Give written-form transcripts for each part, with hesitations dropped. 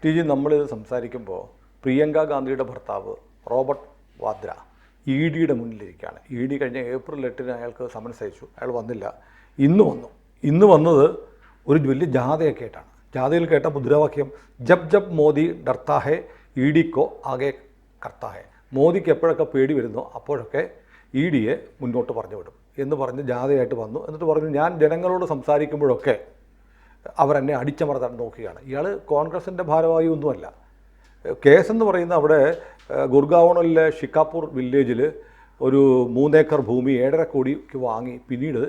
T G നമ്മളിത് സംസാരിക്കുമ്പോൾ പ്രിയങ്ക ഗാന്ധിയുടെ ഭർത്താവ് റോബർട്ട് വാദ്ര ഡിയുടെ മുന്നിലിരിക്കുകയാണ്. ഡി കഴിഞ്ഞ ഏപ്രിൽ 8 അയാൾക്ക് സമൻസ് അയച്ചു. അയാൾ വന്നില്ല. ഇന്ന് വന്നത് ഒരു വലിയ ജാഥയൊക്കെ ആയിട്ടാണ്. ജാഥയിൽ കേട്ട മുദ്രാവാക്യം ജബ് ജബ് മോദി ഡർത്താ ഹെ ഡിക്കോ ആകെ കർത്താ ഹെ. മോദിക്ക് എപ്പോഴൊക്കെ പേടി വരുന്നോ അപ്പോഴൊക്കെ ഡിയെ മുന്നോട്ട് പറഞ്ഞു വിടും എന്ന് പറഞ്ഞ് ജാഥയായിട്ട് വന്നു. എന്നിട്ട് പറഞ്ഞു, ഞാൻ ജനങ്ങളോട് സംസാരിക്കുമ്പോഴൊക്കെ അവരെന്നെ അടിച്ചമർത്താൻ നോക്കുകയാണ്. ഇയാൾ കോൺഗ്രസിൻ്റെ ഭാരവാഹി ഒന്നുമല്ല. കേസെന്ന് പറയുന്ന അവിടെ ഗുർഗാവണിലെ ഷിക്കാപൂർ വില്ലേജിൽ ഒരു 3 ഏക്കർ ഭൂമി 7.5 കോടിക്ക് വാങ്ങി പിന്നീട്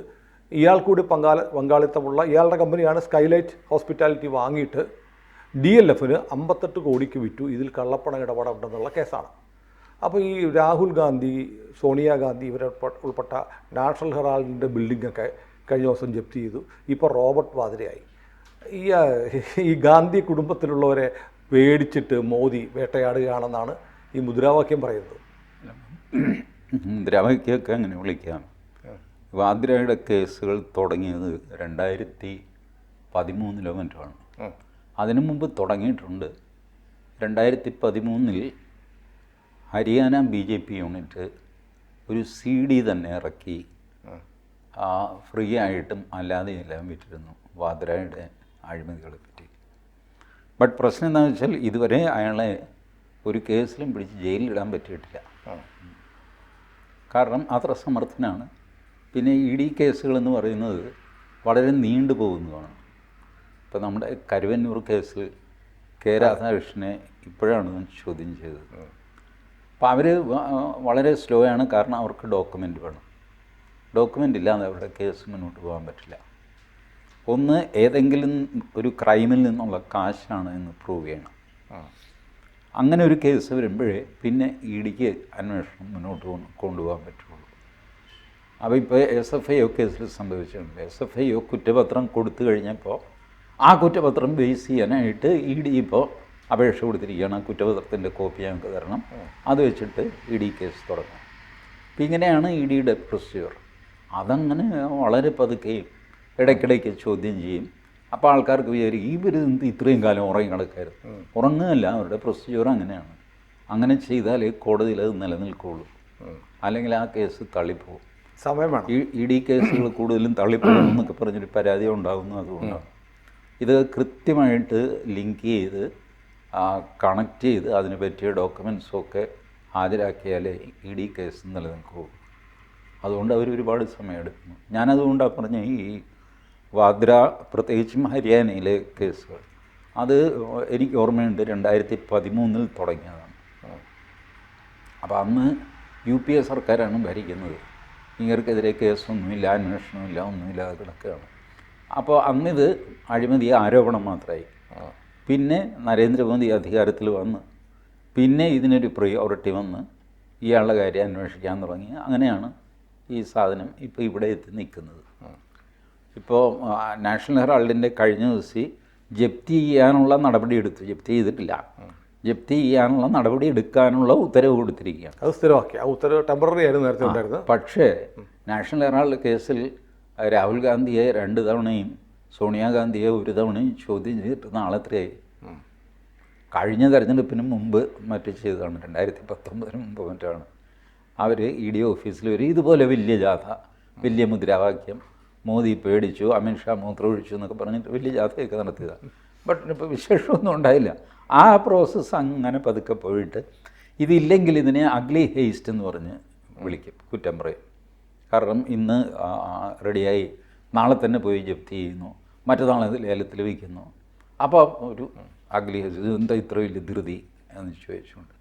ഇയാൾ കൂടി പങ്കാളിത്തമുള്ള ഇയാളുടെ കമ്പനിയാണ് സ്കൈലൈറ്റ് ഹോസ്പിറ്റാലിറ്റി വാങ്ങിയിട്ട് DLFന് 58 കോടിക്ക് വിറ്റു. ഇതിൽ കള്ളപ്പണം ഇടപാടുണ്ടെന്നുള്ള കേസാണ്. അപ്പോൾ ഈ രാഹുൽ ഗാന്ധി, സോണിയാഗാന്ധി ഇവരെ ഉൾപ്പെട്ട നാഷണൽ ഹെറാൾഡിൻ്റെ ബിൽഡിങ്ങൊക്കെ കഴിഞ്ഞ ദിവസം ജപ്തി ചെയ്തു. ഇപ്പോൾ റോബർട്ട് വാദ്രയായി. ഈ ഗാന്ധി കുടുംബത്തിലുള്ളവരെ പേടിച്ചിട്ട് മോദി വേട്ടയാടുകയാണെന്നാണ് ഈ മുദ്രാവാക്യം പറയുന്നത്. മുദ്രാവാക്യമൊക്കെ അങ്ങനെ വിളിക്കാം. വാദ്രയുടെ കേസുകൾ തുടങ്ങിയത് 2013 മറ്റാണ്. അതിനു മുമ്പ് തുടങ്ങിയിട്ടുണ്ട്. 2013 ഹരിയാന BJP യൂണിറ്റ് ഒരു CD തന്നെ ഇറക്കി ഫ്രീ ആയിട്ടും അല്ലാതെ എല്ലാം വിറ്റിരുന്നു വാദ്രയുടെ അഴിമതികളെ പറ്റി. ബട്ട് പ്രശ്നം എന്താണെന്ന് വെച്ചാൽ ഇതുവരെ അയാളെ ഒരു കേസിലും പിടിച്ച് ജയിലിലിടാൻ പറ്റിയിട്ടില്ല. കാരണം അത്ര സമർത്ഥനാണ്. പിന്നെ ED കേസുകളെന്ന് പറയുന്നത് വളരെ നീണ്ടു പോകുന്നതാണ്. ഇപ്പോൾ നമ്മുടെ കരുവന്നൂർ കേസിൽ K. രാധാകൃഷ്ണനെ ഇപ്പോഴാണ് ചോദ്യം ചെയ്തത്. അപ്പോൾ അവർ വളരെ സ്ലോ ആണ്. കാരണം അവർക്ക് ഡോക്യുമെൻ്റ് വേണം. ഡോക്യുമെൻ്റ് ഇല്ലാതെ അവരുടെ കേസ് മുന്നോട്ട് പോകാൻ പറ്റില്ല. ഒന്ന്, ഏതെങ്കിലും ഒരു ക്രൈമിൽ നിന്നുള്ള കാശാണ് എന്ന് പ്രൂവ് ചെയ്യണം. അങ്ങനെ ഒരു കേസ് വരുമ്പോഴേ പിന്നെ EDക്ക് അന്വേഷണം മുന്നോട്ട് കൊണ്ടുപോകാൻ പറ്റുള്ളൂ. അപ്പോൾ ഇപ്പോൾ SFIO കേസിൽ സംഭവിച്ചിട്ടുണ്ട്. SFIO കുറ്റപത്രം കൊടുത്തു കഴിഞ്ഞപ്പോൾ ആ കുറ്റപത്രം ബേസ് ചെയ്യാനായിട്ട് ED ഇപ്പോൾ അപേക്ഷ കൊടുത്തിരിക്കുകയാണ്. ആ കുറ്റപത്രത്തിൻ്റെ കോപ്പി ഞങ്ങൾക്ക് തരണം, അത് വെച്ചിട്ട് ED കേസ് തുടങ്ങാം. അപ്പം ഇങ്ങനെയാണ് EDയുടെ പ്രൊസീജിയർ. അതങ്ങനെ വളരെ പതുക്കെ ഇടയ്ക്കിടയ്ക്ക് ചോദ്യം ചെയ്യും. അപ്പോൾ ആൾക്കാർക്ക് വിചാരിക്കും ഇവർ ഇത്രയും കാലം ഉറങ്ങി കിടക്കായിരുന്നു. ഉറങ്ങുകയല്ല, അവരുടെ പ്രൊസീജിയർ അങ്ങനെയാണ്. അങ്ങനെ ചെയ്താലേ കോടതിയിൽ അത് നിലനിൽക്കുകയുള്ളൂ. അല്ലെങ്കിൽ ആ കേസ് തള്ളിപ്പോകും. സമയം വേണം. ED കേസുകൾ കൂടുതലും തള്ളിപ്പോകും എന്നൊക്കെ പറഞ്ഞൊരു പരാതി ഉണ്ടാകുന്നു. അതുകൊണ്ടാണ് ഇത് കൃത്യമായിട്ട് ലിങ്ക് ചെയ്ത് കണക്ട് ചെയ്ത് അതിന് പറ്റിയ ഡോക്യുമെൻറ്റ്സൊക്കെ ഹാജരാക്കിയാലേ ED കേസ് നിലനിൽക്കുകയുള്ളൂ. അതുകൊണ്ട് അവർ ഒരുപാട് സമയമെടുക്കുന്നു. ഞാനതുകൊണ്ടാണ് പറഞ്ഞ ഈ വാദ്ര, പ്രത്യേകിച്ചും ഹരിയാനയിലെ കേസുകൾ, അത് എനിക്ക് ഓർമ്മയുണ്ട് 2013 തുടങ്ങിയതാണ്. അപ്പോൾ അന്ന് UPA സർക്കാരാണ് ഭരിക്കുന്നത്. ഇവർക്കെതിരെ കേസൊന്നുമില്ല, അന്വേഷണമില്ല, ഒന്നുമില്ലാതെ കിടക്കുകയാണ്. അപ്പോൾ അന്നിത് അഴിമതി ആരോപണം മാത്രമായി. പിന്നെ നരേന്ദ്രമോദി അധികാരത്തിൽ വന്ന് പിന്നെ ഇതിനൊരു പ്രയോറിറ്റി വന്ന് ഇയാളുടെ കാര്യം അന്വേഷിക്കാൻ തുടങ്ങി. അങ്ങനെയാണ് ഈ സാധനം ഇപ്പോൾ ഇവിടെ എത്തി നിൽക്കുന്നത്. ഇപ്പോൾ നാഷണൽ ഹെറാൾഡിൻ്റെ കഴിഞ്ഞ ദിവസം ജപ്തി ചെയ്യാനുള്ള നടപടി എടുത്തു. ജപ്തി ചെയ്തിട്ടില്ല. ജപ്തി ചെയ്യാനുള്ള നടപടി എടുക്കാനുള്ള ഉത്തരവ് കൊടുത്തിരിക്കുകയാണ്. അത് സ്ഥിരമാക്കി. ആ ഉത്തരവ് ടെമ്പററി ആയിരുന്നു നേരത്തെ ഉണ്ടായിരുന്നത്. പക്ഷേ നാഷണൽ ഹെറാൾഡ് കേസിൽ രാഹുൽ ഗാന്ധിയെ 2 തവണയും സോണിയാഗാന്ധിയെ 1 തവണയും ചോദ്യം ചെയ്തിട്ട് നാളെത്രയായി. കഴിഞ്ഞ തെരഞ്ഞെടുപ്പിന് മുമ്പ് മറ്റു ചെയ്തതാണ്, 2019 മുമ്പ് മറ്റാണ്. അവർ ED ഓഫീസിൽ വരും, ഇതുപോലെ വലിയ ജാഥ, വലിയ മുദ്രാവാക്യം, മോദി പേടിച്ചു, അമിത്ഷാ മൂത്രമൊഴിച്ചു എന്നൊക്കെ പറഞ്ഞിട്ട് വലിയ ജാഥയൊക്കെ നടത്തിയതാണ്. ബട്ട് ഇപ്പോൾ വിശേഷമൊന്നും ഉണ്ടായില്ല. ആ പ്രോസസ്സ് അങ്ങനെ പതുക്കെ പോയിട്ട് ഇതില്ലെങ്കിൽ ഇതിനെ അഗ്ലി ഹേസ്റ്റ് എന്ന് പറഞ്ഞ് വിളിക്കും, കുറ്റം പറയും. കാരണം ഇന്ന് റെഡിയായി, നാളെ തന്നെ പോയി ജപ്തി ചെയ്യുന്നു, മറ്റന്നാൾ ലേലത്തിൽ വയ്ക്കുന്നു. അപ്പോൾ ഒരു അഗ്ലി ഹേസ്റ്റ്, എന്താ ഇത്ര വലിയ ധൃതി എന്ന് ചോദിച്ചുകൊണ്ട്.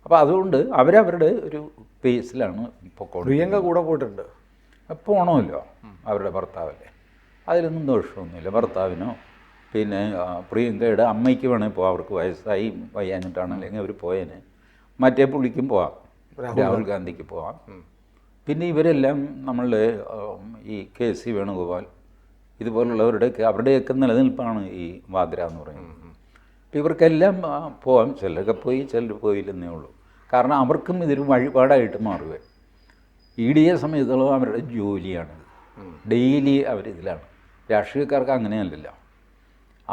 അപ്പോൾ അതുകൊണ്ട് അവരവരുടെ ഒരു പേസിലാണ് ഇപ്പോൾ. പ്രിയങ്ക കൂടെ പോയിട്ടുണ്ട്. പോകണമല്ലോ, അവരുടെ ഭർത്താവല്ലേ, അതിലൊന്നും ദോഷമൊന്നുമില്ല. ഭർത്താവിനോ പിന്നെ പ്രിയങ്കയുടെ അമ്മയ്ക്ക് വേണേൽ പോകാം, അവർക്ക് വയസ്സായി വയ്യാഞ്ഞിട്ടാണ്, അല്ലെങ്കിൽ അവർ പോയേനെ. മറ്റേ പുള്ളിക്കും പോവാം, രാഹുൽ ഗാന്ധിക്ക് പോവാം. പിന്നെ ഇവരെല്ലാം നമ്മളുടെ ഈ KC വേണുഗോപാൽ ഇതുപോലുള്ളവരുടെയൊക്കെ അവരുടെയൊക്കെ നിലനിൽപ്പാണ് ഈ വാദ്ര എന്ന് പറയുന്നത്. അപ്പോൾ ഇവർക്കെല്ലാം പോവാം. ചിലരൊക്കെ പോയി, ചിലർ പോയില്ലെന്നേ ഉള്ളൂ. കാരണം അവർക്കും ഇതൊരു വഴിപാടായിട്ട് മാറുക. EDയെ സംബന്ധിച്ചിടത്തോളം അവരുടെ ജോലിയാണിത്. ഡെയിലി അവരിതിലാണ്. രാഷ്ട്രീയക്കാർക്ക് അങ്ങനെയല്ലല്ലോ.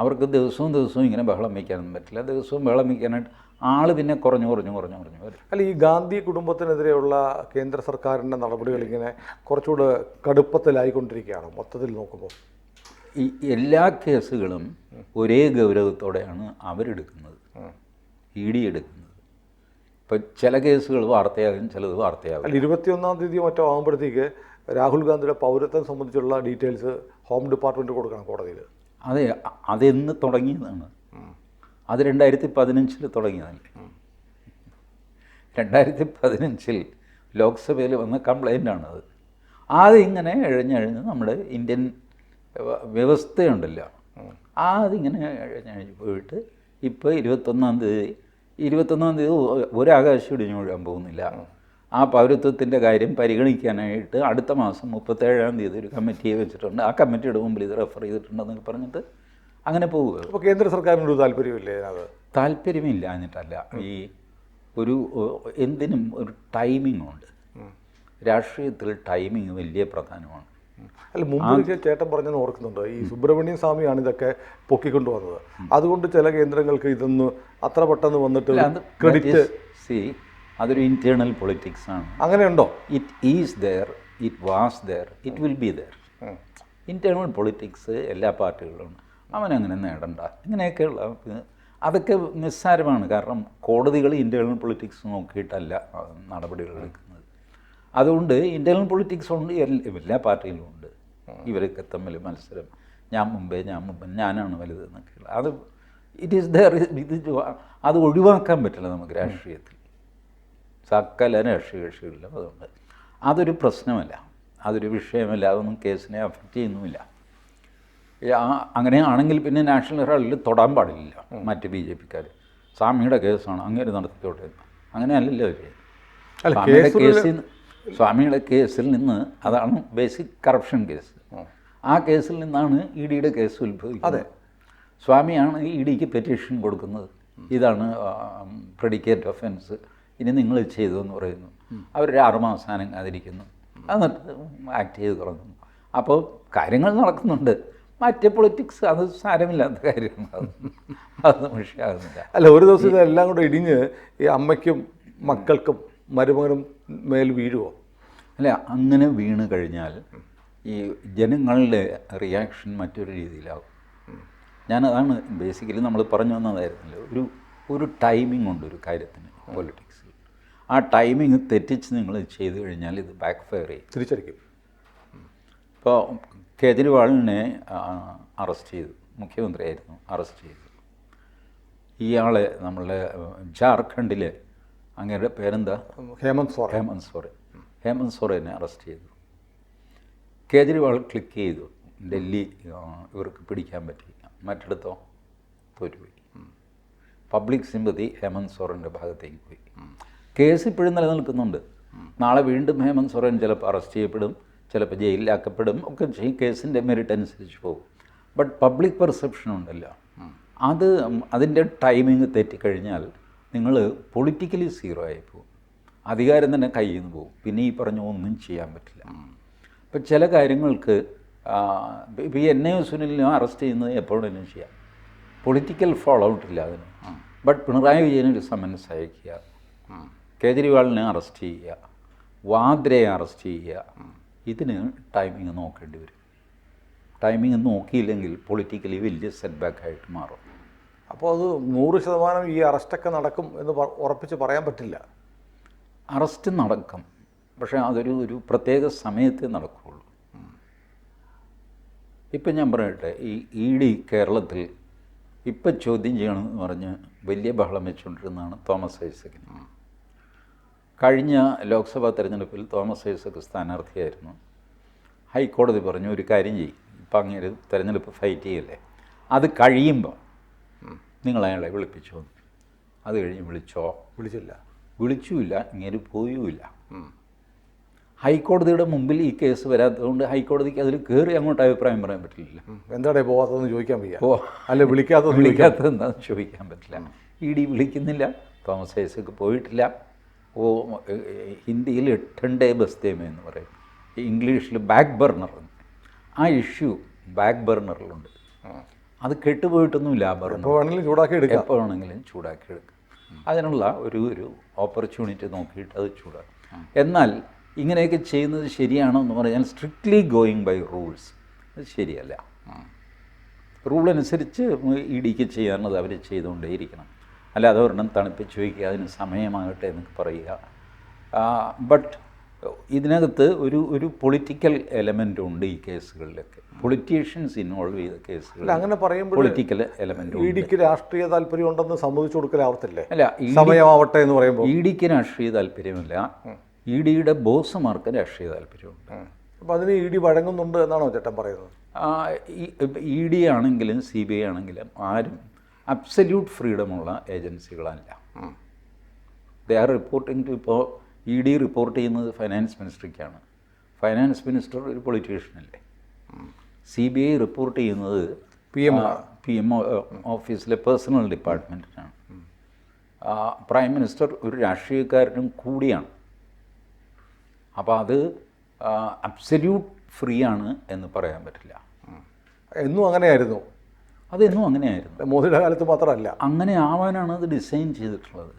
അവർക്ക് ദിവസവും ഇങ്ങനെ ബഹളം വയ്ക്കാനൊന്നും പറ്റില്ല. ദിവസവും ബഹളം വയ്ക്കാനായിട്ട് ആൾ പിന്നെ കുറഞ്ഞു വരും. അല്ല, ഈ ഗാന്ധി കുടുംബത്തിനെതിരെയുള്ള കേന്ദ്ര സർക്കാരിൻ്റെ നടപടികൾ ഇങ്ങനെ കുറച്ചുകൂടെ കടുപ്പത്തിലായിക്കൊണ്ടിരിക്കുകയാണ് മൊത്തത്തിൽ നോക്കുമ്പോൾ. ഈ എല്ലാ കേസുകളും ഒരേ ഗൗരവത്തോടെയാണ് അവരെടുക്കുന്നത്, ED എടുക്കുന്നത്. ഇപ്പം ചില കേസുകൾ വാർത്തയാകും, ചിലത് വാർത്തയാകും. അല്ല, 21-ാം തീയതി മറ്റോ ആകുമ്പോഴത്തേക്ക് രാഹുൽ ഗാന്ധിയുടെ പൗരത്വം സംബന്ധിച്ചുള്ള ഡീറ്റെയിൽസ് ഹോം ഡിപ്പാർട്ട്മെൻറ്റ് കൊടുക്കണം കോടതിയിൽ. അതെ, അതെന്ന് തുടങ്ങിയതാണ്. അത് 2015 തുടങ്ങിയതല്ലേ. 2015 ലോക്സഭയിൽ വന്ന കംപ്ലൈൻ്റാണത്. അതിങ്ങനെ എഴഞ്ഞ് നമ്മുടെ ഇന്ത്യൻ വ്യവസ്ഥയുണ്ടല്ലോ, അതിങ്ങനെ എഴഞ്ഞ് പോയിട്ട് ഇപ്പോൾ 21-ാം തീയതി ഒരാകാശം ഇടിഞ്ഞു വീഴാൻ പോകുന്നില്ല. ആ പൗരത്വത്തിൻ്റെ കാര്യം പരിഗണിക്കാനായിട്ട് അടുത്ത മാസം 37-ാം തീയതി ഒരു കമ്മിറ്റിയെ വെച്ചിട്ടുണ്ട്. ആ കമ്മിറ്റിയുടെ മുമ്പിൽ ഇത് റെഫർ ചെയ്തിട്ടുണ്ടെന്ന് പറഞ്ഞിട്ട് അങ്ങനെ പോവുക. അപ്പോൾ കേന്ദ്ര സർക്കാരിനൊരു താല്പര്യമില്ലേ അത്? താല്പര്യമില്ല എന്നിട്ടല്ല, ഈ ഒരു എന്തിനും ഒരു ടൈമിംഗ് ഉണ്ട്. രാഷ്ട്രീയത്തിൽ ടൈമിങ് വലിയ പ്രധാനമാണ്. അല്ല, മുമ്പ് ചേട്ടൻ പറഞ്ഞെന്ന് ഓർക്കുന്നുണ്ട്, ഈ സുബ്രഹ്മണ്യൻ സ്വാമിയാണ് ഇതൊക്കെ പൊക്കിക്കൊണ്ടുവന്നത്. അതുകൊണ്ട് ചില കേന്ദ്രങ്ങൾക്ക് ഇതൊന്ന് അത്ര പെട്ടെന്ന് വന്നിട്ട് ക്രെഡിറ്റ്. അതൊരു ഇന്റേണൽ പൊളിറ്റിക്സ് ആണ്. അങ്ങനെയുണ്ടോ? It is there, it was there, it will be there. Internal politics എല്ലാ പാർട്ടികളിലും അവനങ്ങനെ നേടണ്ട, ഇങ്ങനെയൊക്കെയുള്ള അതൊക്കെ നിസ്സാരമാണ്. കാരണം കോടതികൾ ഇന്റേണൽ പൊളിറ്റിക്സ് നോക്കിയിട്ടല്ല നടപടികൾ എടുക്കുന്നത്. അതുകൊണ്ട് ഇന്റേണൽ പൊളിറ്റിക്സ് ഉണ്ട്, എല്ലാ പാർട്ടിയിലും ഉണ്ട്. ഇവരൊക്കെ തമ്മിൽ മത്സരം, ഞാൻ മുമ്പേ ഞാനാണ് വലുത് എന്നൊക്കെയുള്ള അത് ഇറ്റ് ഈസ് ദെയർ. അത് ഒഴിവാക്കാൻ പറ്റില്ല നമുക്ക് രാഷ്ട്രീയത്തിൽ, സകല രാഷ്ട്രീയ കക്ഷികളിലും. അതുകൊണ്ട് അതൊരു പ്രശ്നമല്ല, അതൊരു വിഷയമല്ല, അതൊന്നും കേസിനെ അഫക്റ്റ് ചെയ്യുന്നുമില്ല. അങ്ങനെയാണെങ്കിൽ പിന്നെ നാഷണൽ ഹെറാൾഡിൽ തൊടാൻ പാടില്ല മറ്റ് BJPക്കാർ. സ്വാമിയുടെ കേസാണ്, അങ്ങനെ നടത്തിക്കോട്ടെ. അങ്ങനെയല്ലല്ലോ അവർ. സ്വാമിയുടെ കേസിൽ നിന്ന്, അതാണ് ബേസിക് കറപ്ഷൻ കേസ്, ആ കേസിൽ നിന്നാണ് EDയുടെ കേസ് ഉത്ഭവിക്കുന്നത്. സ്വാമിയാണ് EDക്ക് പെറ്റീഷൻ കൊടുക്കുന്നത്, ഇതാണ് പ്രെഡിക്കേറ്റ് ഒഫൻസ്, ഇനി നിങ്ങൾ ചെയ്തു എന്ന് പറയുന്നു. അവരൊരു 6 മാസം അനങ്ങാതിരിക്കുന്നു, എന്നിട്ട് ആക്ട് ചെയ്ത് തുടങ്ങുന്നു. അപ്പോൾ കാര്യങ്ങൾ നടക്കുന്നുണ്ട്. മറ്റേ പൊളിറ്റിക്സ് അത് സാരമില്ലാത്ത കാര്യമാണ്, അതൊന്നും വിഷയമാകുന്നില്ല. അല്ല, ഒരു ദിവസം ഇതെല്ലാം കൂടെ ഇടിഞ്ഞ് ഈ അമ്മയ്ക്കും മക്കൾക്കും മരുമകനും മേൽ വീഴുമോ? അല്ല, അങ്ങനെ വീണ് കഴിഞ്ഞാൽ ഈ ജനങ്ങളുടെ റിയാക്ഷൻ മറ്റൊരു രീതിയിലാവും. ഞാനതാണ് ബേസിക്കലി നമ്മൾ പറഞ്ഞു വന്നതായിരുന്നല്ലോ, ഒരു ടൈമിംഗ് ഉണ്ട് ഒരു കാര്യത്തിന് പൊളിറ്റിക്സിൽ. ആ ടൈമിങ് തെറ്റിച്ച് നിങ്ങൾ ചെയ്തു കഴിഞ്ഞാൽ ഇത് ബാക്ക് ഫയർ ചെയ്യും, തിരിച്ചടിക്കും. ഇപ്പോൾ കേജ്രിവാളിനെ അറസ്റ്റ് ചെയ്തു, മുഖ്യമന്ത്രിയായിരുന്നു, അറസ്റ്റ് ചെയ്തു. ഇയാളെ നമ്മളുടെ ജാർഖണ്ഡിലെ, അങ്ങയുടെ പേരെന്താ? ഹേമന്ത് സോറനെ അറസ്റ്റ് ചെയ്തു. കേജ്രിവാൾ ക്ലിക്ക് ചെയ്തു, ഡൽഹി ഇവർക്ക് പിടിക്കാൻ പറ്റില്ല, മറ്റിടത്തോ തോറ്റുപോയി. പബ്ലിക് സിമ്പതി ഹേമന്ത് സോറൻ്റെ ഭാഗത്തേക്ക് പോയി. കേസ് ഇപ്പോഴും നിലനിൽക്കുന്നുണ്ട്. നാളെ വീണ്ടും ഹേമന്ത് സോറൻ ചിലപ്പോൾ അറസ്റ്റ് ചെയ്യപ്പെടും, ചിലപ്പോൾ ജയിലിലാക്കപ്പെടും, ഒക്കെ ചെയ്യും. കേസിൻ്റെ മെറിറ്റ് അനുസരിച്ച് പോകും. ബട്ട് പബ്ലിക് പെർസെപ്ഷൻ ഉണ്ടല്ലോ, അതിൻ്റെ ടൈമിങ് തെറ്റിക്കഴിഞ്ഞാൽ നിങ്ങൾ പൊളിറ്റിക്കലി സീറോ ആയി പോകും, അധികാരം തന്നെ കയ്യിൽ നിന്ന് പോകും, പിന്നെ ഈ പറഞ്ഞ ഒന്നും ചെയ്യാൻ പറ്റില്ല. ഇപ്പം ചില കാര്യങ്ങൾക്ക് ഇപ്പോൾ എന്നെ സുനിലിനും അറസ്റ്റ് ചെയ്യുന്നത് എപ്പോഴും ചെയ്യാം, പൊളിറ്റിക്കൽ ഫോളോ ഔട്ട് ഇല്ല അതിന്. ബട്ട് പിണറായി വിജയനൊരു സമൻസ് അയക്കുക, കേജ്രിവാളിനെ അറസ്റ്റ് ചെയ്യുക, വാദ്രയെ അറസ്റ്റ് ചെയ്യുക, ഇതിന് ടൈമിങ് നോക്കേണ്ടി വരും. ടൈമിങ് നോക്കിയില്ലെങ്കിൽ പൊളിറ്റിക്കലി വലിയ സെറ്റ് ബാക്കായിട്ട് മാറും. അപ്പോൾ അത് 100% ഈ അറസ്റ്റൊക്കെ നടക്കും എന്ന് ഉറപ്പിച്ച് പറയാൻ പറ്റില്ല. അറസ്റ്റ് നടക്കും, പക്ഷേ അതൊരു പ്രത്യേക സമയത്തേ നടക്കുകയുള്ളൂ. ഇപ്പം ഞാൻ പറയട്ടെ, ഈ ED കേരളത്തിൽ ഇപ്പം ചോദ്യം ചെയ്യണമെന്ന് പറഞ്ഞ് വലിയ ബഹളം വെച്ചുകൊണ്ടിരുന്നതാണ് തോമസ് ഐസക്കിന്. കഴിഞ്ഞ ലോക്സഭാ തെരഞ്ഞെടുപ്പിൽ തോമസ് ഐസക്ക് സ്ഥാനാർത്ഥിയായിരുന്നു. ഹൈക്കോടതി പറഞ്ഞു, ഒരു കാര്യം ചെയ്യും, ഇപ്പം അങ്ങനെ തെരഞ്ഞെടുപ്പ് ഫൈറ്റ് ചെയ്യല്ലേ, അത് കഴിയുമ്പോൾ നിങ്ങൾ അയാളെ വിളിപ്പിച്ചോ. അത് കഴിഞ്ഞ് വിളിച്ചുമില്ല, ഇങ്ങനെ പോയുമില്ല. ഹൈക്കോടതിയുടെ മുമ്പിൽ ഈ കേസ് വരാത്തതുകൊണ്ട് ഹൈക്കോടതിക്ക് അതിൽ കയറി അങ്ങോട്ട് അഭിപ്രായം പറയാൻ പറ്റില്ല. എന്താണ് പോകാത്തതെന്ന് ചോദിക്കാൻ വയ്യ, അല്ല വിളിക്കാത്തതെന്താണെന്ന് ചോദിക്കാൻ പറ്റില്ല. ED വിളിക്കുന്നില്ല, തോമസ് ഐസക്ക് പോയിട്ടില്ല. ഹിന്ദിയിൽ എട്ടണ്ടേ ബസ്തേമ എന്ന് പറയും, ഇംഗ്ലീഷിൽ ബാക്ക് ബർണർ. ആ ഇഷ്യൂ ബാക്ക് ബർണറിലുണ്ട്. അത് കെട്ടുപോയിട്ടൊന്നുമില്ല ഭരണം. എപ്പോൾ വേണമെങ്കിലും ചൂടാക്കി എടുക്കാം. എപ്പോൾ വേണമെങ്കിലും ചൂടാക്കി എടുക്കാം. അതിനുള്ള ഒരു ഓപ്പർച്യൂണിറ്റി നോക്കിയിട്ട് അത് ചൂടാക്കും. എന്നാൽ ഇങ്ങനെയൊക്കെ ചെയ്യുന്നത് ശരിയാണോ എന്ന് പറഞ്ഞാൽ സ്ട്രിക്ട്ലി ഗോയിങ് ബൈ റൂൾസ് അത് ശരിയല്ല. റൂൾ അനുസരിച്ച് ഇ ഡിക്ക് ചെയ്യാനുള്ളത് അവർ ചെയ്തുകൊണ്ടേയിരിക്കണം. അല്ലാതെ ഒരെണ്ണം തണുപ്പിച്ച് വയ്ക്കുക, അതിന് സമയമാകട്ടെ എന്നൊക്കെ പറയുക. ബട്ട് ഇതിനകത്ത് ഒരു പൊളിറ്റിക്കൽ എലമെൻ്റ് ഉണ്ട് ഈ കേസുകളിലൊക്കെ. പൊളിറ്റീഷ്യൻസ് ഇൻവോൾവ് ചെയ്ത കേസുകൾ അങ്ങനെ പറയുമ്പോൾ പൊളിറ്റിക്കൽ എലമെൻ്റ് ഇ ഡിക്ക് രാഷ്ട്രീയ താല്പര്യം ഉണ്ടെന്ന് സമ്മതിച്ചു കൊടുക്കലാവത്തില്ലേ? അല്ല, സമയമാവട്ടെ എന്ന് പറയുമ്പോൾ ഇ ഡിക്ക് രാഷ്ട്രീയ താല്പര്യമില്ല, ഇ ഡിയുടെ ബോസുമാർക്ക് രാഷ്ട്രീയ താല്പര്യമുണ്ട്. അപ്പോൾ അതിന് ഇ ഡി വഴങ്ങുന്നുണ്ട് എന്നാണോ ചേട്ടൻ പറയുന്നത്? ഇ ഡി ആണെങ്കിലും സി ബി ഐ ആണെങ്കിലും ആരും അബ്സല്യൂട്ട് ഫ്രീഡമുള്ള ഏജൻസികളല്ല. ദേ ആർ റിപ്പോർട്ടിംഗ് ടു, ഇപ്പോൾ ഇ ഡി റിപ്പോർട്ട് ചെയ്യുന്നത് ഫൈനാൻസ് മിനിസ്ട്രിക്കാണ്. ഫൈനാൻസ് മിനിസ്റ്റർ ഒരു പൊളിറ്റീഷ്യനല്ലേ. സി ബി ഐ റിപ്പോർട്ട് ചെയ്യുന്നത് പി എം ഓഫീസിലെ പേഴ്സണൽ ഡിപ്പാർട്ട്മെൻറ്റിനാണ്. പ്രൈം മിനിസ്റ്റർ ഒരു രാഷ്ട്രീയക്കാരനും കൂടിയാണ്. അപ്പോൾ അത് അബ്സല്യൂട്ട് ഫ്രീ ആണ് എന്ന് പറയാൻ പറ്റില്ല. എന്നും അങ്ങനെയായിരുന്നു. അതെന്നും അങ്ങനെയായിരുന്നു. മോദിയുടെ കാലത്ത് മാത്രമല്ല. അങ്ങനെ ആവാനാണ് അത് ഡിസൈൻ ചെയ്തിട്ടുള്ളത്.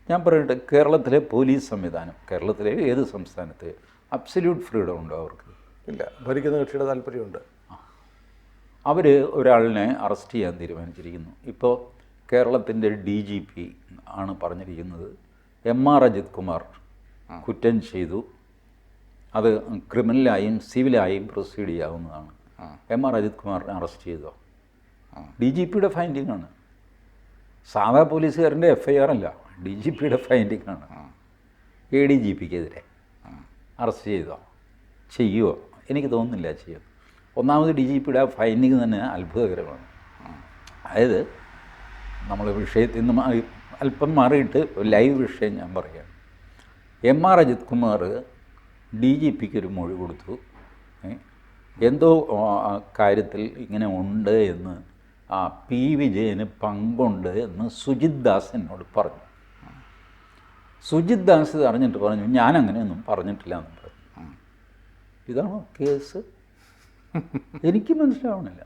ഞാൻ പറയട്ടെ, കേരളത്തിലെ പോലീസ് സംവിധാനം, കേരളത്തിലെ ഏത് സംസ്ഥാനത്തെ അബ്സല്യൂട്ട് ഫ്രീഡം ഉണ്ടോ അവർക്ക്? ഇല്ല. ഭരിക്കുന്ന കക്ഷിയുടെ താല്പര്യമുണ്ട്. അവർ ഒരാളിനെ അറസ്റ്റ് ചെയ്യാൻ തീരുമാനിച്ചിരിക്കുന്നു. ഇപ്പോൾ കേരളത്തിൻ്റെ DGP ആണ് പറഞ്ഞിരിക്കുന്നത് MR അജിത് കുമാർ കുറ്റം ചെയ്തു, അത് ക്രിമിനലായും സിവിലായും പ്രൊസീഡ് ചെയ്യാവുന്നതാണ്. MR അജിത് കുമാറിനെ അറസ്റ്റ് ചെയ്തോ? DGPയുടെ ഫൈൻഡിങ് ആണ്. സാധാ പോലീസുകാരൻ്റെ FIR അല്ല, DGPയുടെ ഫൈൻഡിങ് ആണ്. ADGPക്കെതിരെ അറസ്റ്റ് ചെയ്തോ? ചെയ്യുമോ? എനിക്ക് തോന്നുന്നില്ല ചെയ്യും. ഒന്നാമത് DGPയുടെ ഫൈൻഡിങ് തന്നെ അത്ഭുതകരമാണ്. അതായത് നമ്മൾ വിഷയത്തിൽ നിന്ന് അല്പം മാറിയിട്ട് ലൈവ് വിഷയം ഞാൻ പറയുകയാണ്. MR അജിത് കുമാർ DGPക്ക് ഒരു മൊഴി കൊടുത്തു. എന്തോ കാര്യത്തിൽ ഇങ്ങനെ ഉണ്ട് എന്ന് P വിജയന് പങ്കുണ്ട് എന്ന് സുജിത് ദാസ് എന്നോട് പറഞ്ഞു. സുജിത് ദാസ് ഇത് അറിഞ്ഞിട്ട് പറഞ്ഞു, ഞാൻ അങ്ങനെയൊന്നും പറഞ്ഞിട്ടില്ല എന്ന് പറഞ്ഞു. ഇതാണോ കേസ്? എനിക്ക് മനസ്സിലാവണില്ല.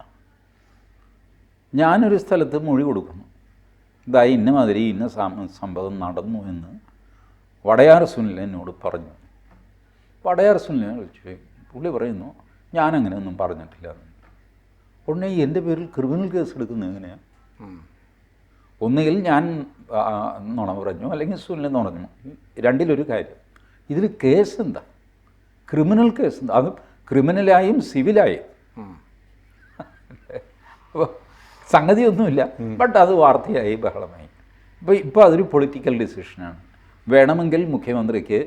ഞാനൊരു സ്ഥലത്ത് മൊഴി കൊടുക്കുന്നു, ഇതാ ഇന്ന മാതിരി ഇന്ന സംഭവം നടന്നു എന്ന് വടയാർ സുനിൽ എന്നോട് പറഞ്ഞു. വടയാർ സുനിലിനെ വിളിച്ചു, പുള്ളി പറയുന്നു ഞാനങ്ങനെ ഒന്നും പറഞ്ഞിട്ടില്ല. ഉടനെ എൻ്റെ പേരിൽ ക്രിമിനൽ കേസ് എടുക്കുന്നത് എങ്ങനെയാണ്? ഒന്നുകിൽ ഞാൻ നുണ പറഞ്ഞു, അല്ലെങ്കിൽ സുനിൽ നുണഞ്ഞു. രണ്ടിലൊരു കാര്യം. ഇതിൽ കേസ് എന്താ? ക്രിമിനൽ കേസ് എന്താ? അത് ക്രിമിനലായും സിവിലായും. അപ്പോൾ സംഗതിയൊന്നുമില്ല. ബട്ട് അത് വാർത്തയായി, ബഹളമായി. ഇപ്പോൾ അതൊരു പൊളിറ്റിക്കൽ ഡിസിഷനാണ്. വേണമെങ്കിൽ മുഖ്യമന്ത്രിക്ക്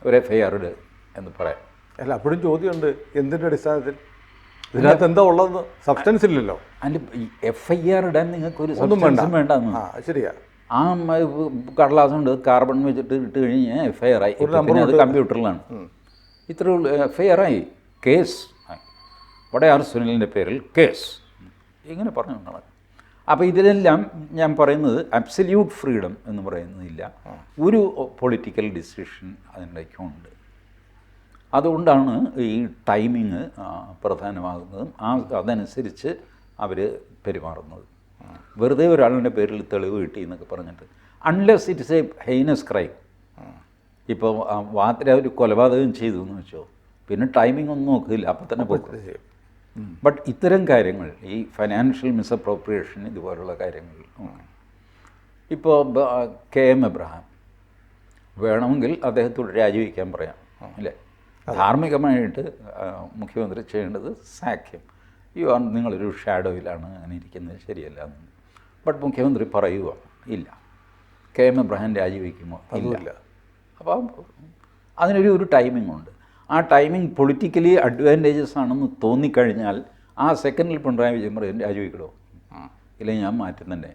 ഒരു FIR ഇട് എന്ന് പറയാം. അല്ല, അപ്പോഴും ചോദ്യമുണ്ട്, എന്തിൻ്റെ അടിസ്ഥാനത്തിൽ? ഇതിനകത്ത് എന്താ ഉള്ളതെന്ന് സബ്സ്റ്റൻസ് ഇല്ലല്ലോ. അതിൻ്റെ FIR ഇടാൻ നിങ്ങൾക്കൊരു സബ്സ്റ്റൻസും വേണ്ടെന്ന്. ശരിയാ. ആ കടലാസം ഉണ്ട്, കാർബൺ വെച്ചിട്ട് ഇട്ട് കഴിഞ്ഞാൽ FIR ആയി. അത് കമ്പ്യൂട്ടറിലാണ്. ഇത്ര FIR ആയി, കേസ് ആയി. വടയാർ സുനിലിൻ്റെ പേരിൽ കേസ് ഇങ്ങനെ പറഞ്ഞു നടക്കും. അപ്പോൾ ഇതിലെല്ലാം ഞാൻ പറയുന്നത് അബ്സല്യൂട്ട് ഫ്രീഡം എന്ന് പറയുന്നതില്ല. ഒരു പൊളിറ്റിക്കൽ ഡിസിഷൻ അതിൻ്റെയൊക്കെയുണ്ട്. അതുകൊണ്ടാണ് ഈ ടൈമിങ് പ്രധാനമാകുന്നതും അതനുസരിച്ച് അവർ പെരുമാറുന്നത്. വെറുതെ ഒരാളുടെ പേരിൽ തെളിവ് കിട്ടി എന്നൊക്കെ പറഞ്ഞിട്ട്, അൺലെസ് ഇറ്റ്സ് എ ഹെയ്നസ് ക്രൈം. ഇപ്പോൾ വാദ്ര ഒരു കൊലപാതകം ചെയ്തു എന്ന് വെച്ചോ, പിന്നെ ടൈമിംഗ് ഒന്നും നോക്കില്ല, അപ്പം തന്നെ പോകും. ബട്ട് ഇത്തരം കാര്യങ്ങൾ, ഈ ഫൈനാൻഷ്യൽ മിസ്അപ്രോപ്രിയേഷൻ ഇതുപോലുള്ള കാര്യങ്ങൾ, ഇപ്പോൾ KM എബ്രഹാം വേണമെങ്കിൽ അദ്ദേഹത്തോട് രാജിവെക്കാൻ പറയാം, അല്ലേ? ധാർമ്മികമായിട്ട് മുഖ്യമന്ത്രി ചെയ്യേണ്ടത് സാഖ്യം. നിങ്ങളൊരു ഷാഡോയിലാണ് അങ്ങനെ ഇരിക്കുന്നത്, ശരിയല്ല എന്ന്. ബട്ട് മുഖ്യമന്ത്രി പറയുക ഇല്ല. KM എബ്രഹാം രാജിവെക്കുമോ? ഇല്ല. അപ്പോൾ അതിനൊരു ടൈമിംഗ് ഉണ്ട്. ആ ടൈമിംഗ് പൊളിറ്റിക്കലി അഡ്വാൻറ്റേജസ് ആണെന്ന് തോന്നിക്കഴിഞ്ഞാൽ ആ സെക്കൻഡിൽ പിണറായി വിജയൻ പറയും രാജിവെക്കണോ, ഇല്ലെങ്കിൽ ഞാൻ മാറ്റും തന്നെ.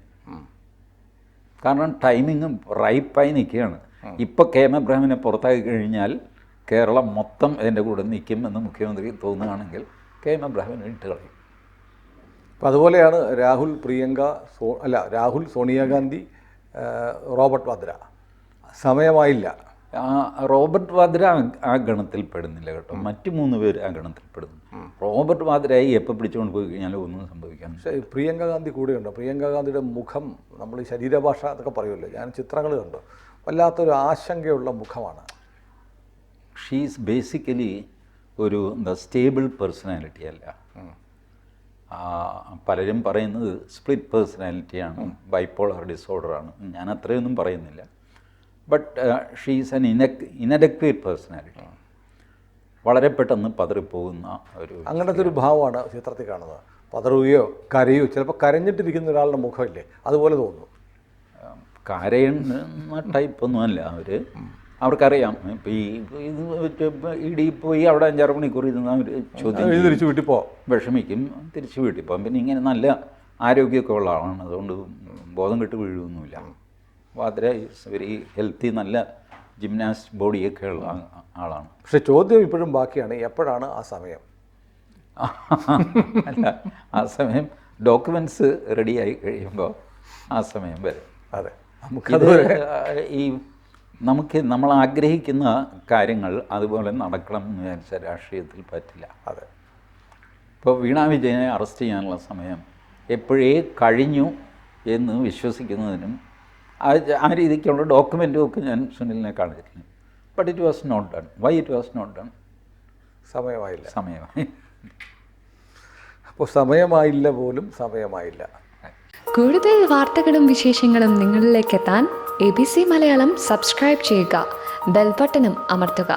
കാരണം ടൈമിങ്ങും റൈപ്പായി നിൽക്കുകയാണ്. ഇപ്പോൾ KM എബ്രഹാമിനെ പുറത്താക്കി കഴിഞ്ഞാൽ കേരളം മൊത്തം എൻ്റെ കൂടെ നിൽക്കും എന്ന് മുഖ്യമന്ത്രി തോന്നുകയാണെങ്കിൽ KM എബ്രഹാമിനെ ഇട്ട് കളയും. അപ്പം അതുപോലെയാണ് രാഹുൽ, സോണിയാഗാന്ധി, റോബർട്ട് വാദ്ര. സമയമായില്ല, റോബർട്ട് വാദ്ര ആ ഗണത്തിൽ പെടുന്നില്ല കേട്ടോ. മറ്റു 3 പേര് ആ ഗണത്തിൽ പെടുന്നു. റോബർട്ട് വാദ്രയെ എപ്പോൾ പിടിച്ചുകൊണ്ട് പോയി കഴിഞ്ഞാൽ ഒന്നും സംഭവിക്കാൻ. പക്ഷേ പ്രിയങ്ക ഗാന്ധി കൂടെയുണ്ട്. പ്രിയങ്ക ഗാന്ധിയുടെ മുഖം, നമ്മൾ ഈ ശരീരഭാഷ എന്നൊക്കെ പറയുമല്ലോ, ഞാൻ ചിത്രങ്ങൾ കണ്ടു, വല്ലാത്തൊരു ആശങ്കയുള്ള മുഖമാണ്. ഷീസ് ബേസിക്കലി ഒരു എന്താ സ്റ്റേബിൾ പേഴ്സണാലിറ്റി അല്ല. പലരും പറയുന്നത് സ്പ്ലിറ്റ് പേഴ്സണാലിറ്റിയാണ്, ബൈപ്പോളർ ഡിസോർഡറാണ്. ഞാൻ അത്രയൊന്നും പറയുന്നില്ല. But she's an inadequate personality. വളരെ പെട്ടെന്ന് പതറിപ്പോകുന്ന ഒരു അങ്ങനത്തെ ഒരു ഭാവമാണ് ചിത്രത്തിൽ കാണുന്നത്. പതറുകയോ കരയോ, ചിലപ്പോൾ കരഞ്ഞിട്ടിരിക്കുന്ന ഒരാളുടെ മുഖമില്ലേ, അതുപോലെ തോന്നുന്നു. കരയുന്ന ടൈപ്പൊന്നുമല്ല അവർക്കറിയാം. ഇപ്പോൾ ഇടി പോയി അവിടെ 5-6 മണിക്കൂർ ഇരുന്ന് അവർ ചോദ്യം തിരിച്ചു വീട്ടിൽ പോവാം, വിഷമിക്കും, തിരിച്ചു വീട്ടിൽ പോകും. പിന്നെ ഇങ്ങനെ നല്ല ആരോഗ്യമൊക്കെ ഉള്ള ആളാണ്, അതുകൊണ്ട് ബോധം കെട്ട് വീഴുകയൊന്നുമില്ല. വാദ്ര ഈസ് വെരി ഹെൽത്തി, നല്ല ജിംനാസ്റ്റ് ബോഡിയൊക്കെ ഉള്ള ആളാണ്. പക്ഷെ ചോദ്യം ഇപ്പോഴും ബാക്കിയാണ്, എപ്പോഴാണ് ആ സമയം? അല്ല, ആ സമയം ഡോക്യുമെൻറ്റ്സ് റെഡിയായി കഴിയുമ്പോൾ ആ സമയം വരും. അതെ, നമ്മൾ ആഗ്രഹിക്കുന്ന കാര്യങ്ങൾ അതുപോലെ നടക്കണം എന്ന് വിചാരിച്ചാൽ രാഷ്ട്രീയത്തിൽ പറ്റില്ല. അതെ, ഇപ്പോൾ വീണ വിജയനെ അറസ്റ്റ് ചെയ്യാനുള്ള സമയം എപ്പോഴേ കഴിഞ്ഞു എന്ന് വിശ്വസിക്കുന്നതിനും ആ രീതിക്കുള്ള ഡോക്യുമെൻറ്റും ഒക്കെ ഞാൻ സുനിലിനെ കാണിച്ചിട്ടുണ്ട്. But it was not done. Why it was not done? സമയമായി. അപ്പോൾ സമയമായില്ല പോലും സമയമായില്ല. കൂടുതൽ വാർത്തകളും വിശേഷങ്ങളും നിങ്ങളിലേക്ക് എത്താൻ ABC മലയാളം സബ്സ്ക്രൈബ് ചെയ്യുക, ബെൽ ബട്ടണും അമർത്തുക.